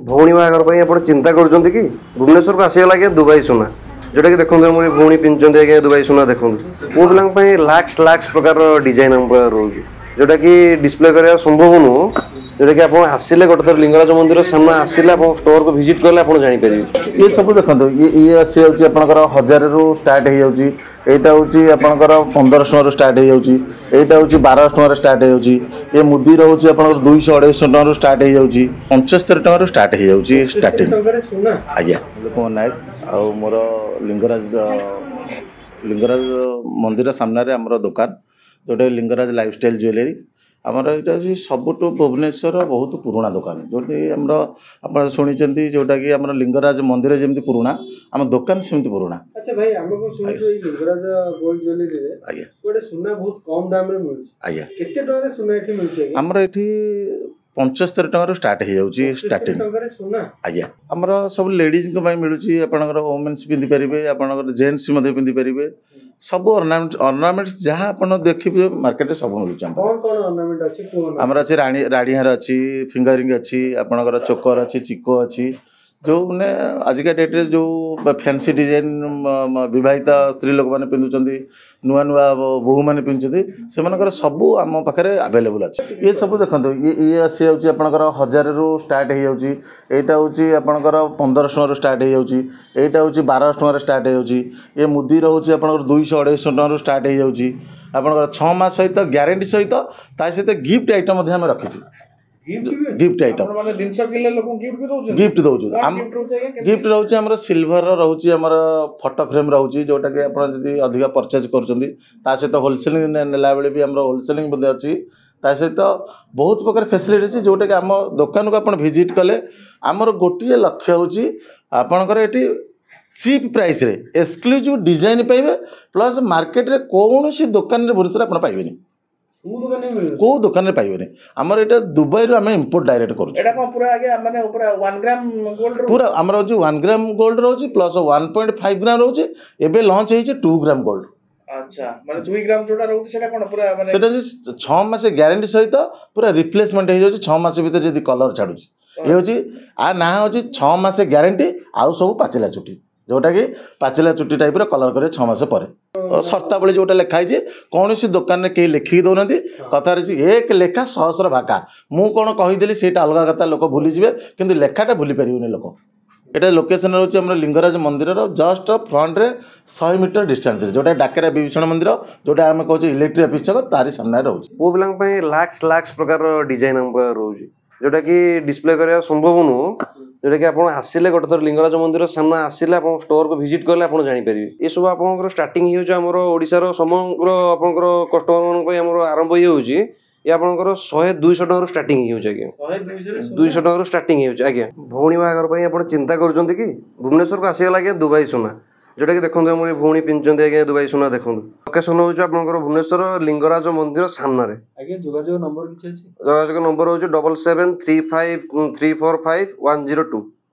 भौणी बाहागर आप चिंता कर भुवनेश्वर को आसगला आज्ञा दुबई सुना जोटा कि देखते मोर भौणी पिंधुंट आज्ञा दुबई सुना देखो पुओ पिला लाक्स लाक्स प्रकार डिजाइन रोज जोटा कि डिस्प्ले करा संभव नुह जोटा कि आप आसिले गोटे थर लिंगराज मंदिर सामने आसिले आप स्टोर को विजिट कले आप जापर ये सब देखो ये आसी आपंकर 1000 रु स्टार्ट हो जाऊँगी आपंकर 1500 रु स्टार्ट हो जाऊँगी 1200 टकर स्टार्ट हो ये मुदी रोचे आप 200-250 टकर स्टार्ट हो जाऊँगी 75 टकर स्टार्ट हो जाऊँगी स्टार्टिंग आज्ञा लोकमोहन नायक आ मोर लिंगराज लिंगराज मंदिर सामने आमर दुकान जोटा लिंगराज लाइफस्टाइल ज्वेलरी आमर यहाँ सबुठ भुवनेश्वर बहुत पुराना दुकान जोटी आमर आप शुणी जोटा कि आम लिंगराज मंदिर जमी पुराना आम दुकान सेमती पुराना। अच्छा भाई हमको सुनियो लिंगराज गोल्ड ज्वेलरी रे आज्ञा गोटे सुना बहुत कम दाम रे मिलुछ आज्ञा केते टका रे सुना एठी मिलछ आमर एठी 75 टकर स्टार्ट हो जाऊँगी स्टार्टिंग आज्ञा आमर सब लेडीज मिलूँ आपंकर वोमेन्स पिंधिपारे आपंकर जेन्ट्स पिंधि पारे सब अर्नामेंट्स जहाँ आप देखिए मार्केट सब मिलूँ आमर अच्छे राणीहार अच्छी फिंगरिंग अच्छी आपंकर चोकर अच्छी चिको अच्छी जो मैंने आजिका डेट्रे जो फैंसी डिजाइन विवाहिता स्त्री लोक मैंने पिंधुंट नुआ नुआ बोहू मैंने पिंधुंट से सबू आम पाखे आवेलेबल अच्छे ये सब देखो ये आसी आपंकर 1000 रु स्टार्ट हो जाऊँगी यहाँ हूँ आपंकर 1500 रु स्टार्ट हो जाऊँगी यहाँ हूँ 1200 टकर स्टार्ट हो जाऊँगी ये मुदी रोचे आपंकर 200-250 टकर स्टार्ट हो जाऊँगी आपंकर 6 मास सहित ग्यारंटी सहित सहित गिफ्ट आइटम आम रखी गिफ्ट आइटम गिफ्ट दौर गिफ्ट रोचे आम सिल्वर रोचे आम फोटो फ्रेम रोचे जोटा कि आप अधिक परचेज कर सहित होलसेलिंग नेला बेले भी आम होलसेलिंग अच्छी सहित बहुत प्रकार फैसिलिटी अच्छी जोटा कि आम दुकान को आप विजिट कले आमर गोटे लक्ष्य हूँ आपणकर ये चीप प्राइस रे एक्सक्लूसिव डिजाइन पाइबे प्लस मार्केट रे कौन सी दुकान भुवनेश्वर आप पाइबेनी को दुकान में पाइबे आमर ये दुबई रू आम इम्पोर्ट डायरेक्ट कर पूरा आमर जो 1 ग्राम गोल्ड रोचे प्लस 1.5 ग्राम रोचे एबे लॉन्च होइए 2 ग्राम गोल्ड। अच्छा माने 2 ग्राम जोटा रहउछ सेटा कोन पूरा माने सेटा 6 मास ग्यारंटी सहित पूरा रिप्लेसमेंट हो जाउछ 6 मास भीतर जदी कलर छाडुछ ये होची आ ना होची 6 मास ग्यारंटी आउ सब पाचिला चुटी जोटा कि पाचिला चुटी टाइप रो कलर करे 6 मास पर सर्तावली जोटा लिखाई कौन सी दुकान में कहीं लिखिकी दौना कथार एक लेखा सहस्र भाका मु कौन कहीदेली से अलग कथा लोक भूलीजे कि लेखाटा भूली पारे लोक ये लोकेशन रोचे आम लिंगराज मंदिर जस्ट फ्रंट रे 100 मीटर डिस्टेंस जोटा डाकेरा विभीषण मंदिर जोटा आम कहते इलेक्ट्रिक ऑफिस छक तारी सामने रोचे पुओ पिला लाक्स लाक्स प्रकार डिजाइन रोज जोटा कि डिस्प्ले करा संभव नुह जोटा कि आप आसिले गोटे थर लिंगराज मंदिर सामने आसिले आप स्टोर को विजिट कले आप जापर ये सब आप स्टार्टिंग होमर ओडार समग्र आपंकर कस्टमर मानक आरंभ ये आपंकर 100-200 टकर स्टार्टिंग आज्ञा 200 टकर स्टार्टिंग आज्ञा भौणी बाहागर आप चिंता कर भुवनेश्वर को आसगला आज्ञा दुबई सुना जोटा कि देखते मोर भौणी पिंधुंट आज्ञा दुबई सुना देखो लोकेशन हूँ आपंकर भुवनेश्वर लिंगराज मंदिर सामने जोगाजोग नंबर हूँ 7735345102।